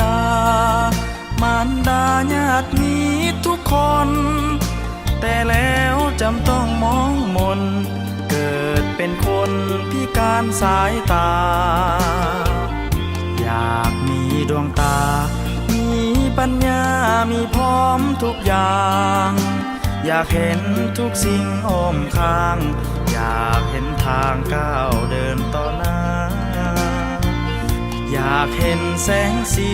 ดามารดาญาติมีทุกคนแต่แล้วจำต้องมองมนเกิดเป็นคนพิการสายตาอยากมีดวงตามีปัญญามีพร้อมทุกอย่างอยากเห็นทุกสิ่งอ้อมข้างอยากเห็นทางก้าวเดินต่อหน้าอยากเห็นแสงสี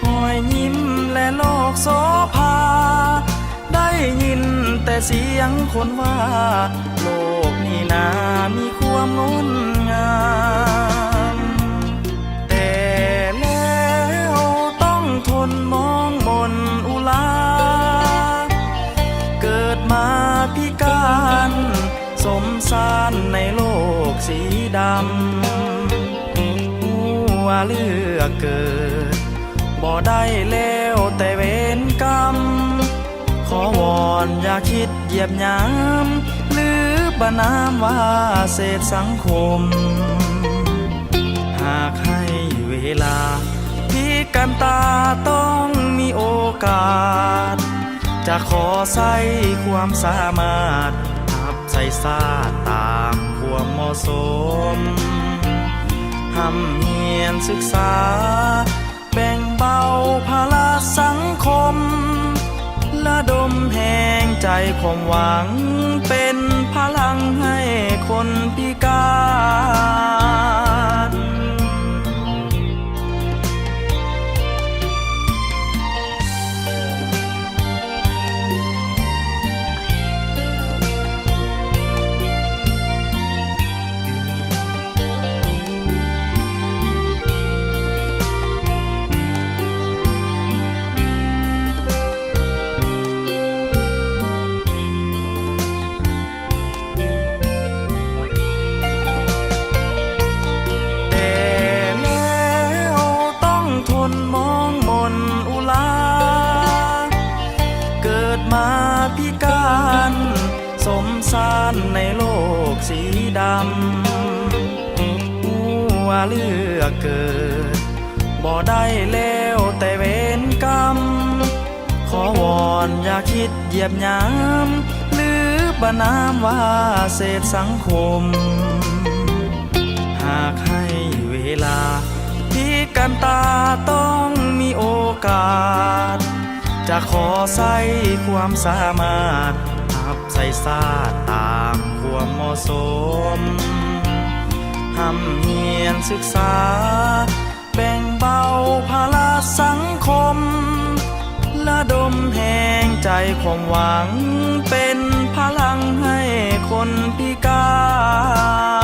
รอยยิ้มและโลกโสภาได้ยินแต่เสียงคนว่าโลกนี้นามีความงดงามแต่แล้วต้องทนมองมนอุลาเกิดมาพิการสมสารในโลกสีดำว่าเลือกเกิดบ่ได้แล้วแต่เวรกรรมขอวอนอย่าคิดเหยียบหยามหรือประณามว่าเศษสังคมหากให้เวลาพิการตาต้องมีโอกาสจะขอใส่ความสามารถหับใส่ซาตามความเหมาะสมห้ำเฮียนศึกษาแบ่งเบาภาระสังคมระดมแห่งใจความหวังเป็นพลังให้คนพิการมาพิการสมสารในโลกสีดำว่าเลือกเกิดบ่ได้แล้วแต่เวรกรรมขอวอนอย่าคิดเหยียบหยามหรือประณามว่าเศษสังคมหากให้เวลาพิการตาต้องมีโอกาสจะขอใส่ความสามารถหับใส่ซาตามความเหมาะสมห้ำเฮียนศึกษาแบ่งเบาภาระสังคมระดมแห่งใจความหวังเป็นพลังให้คนพิการ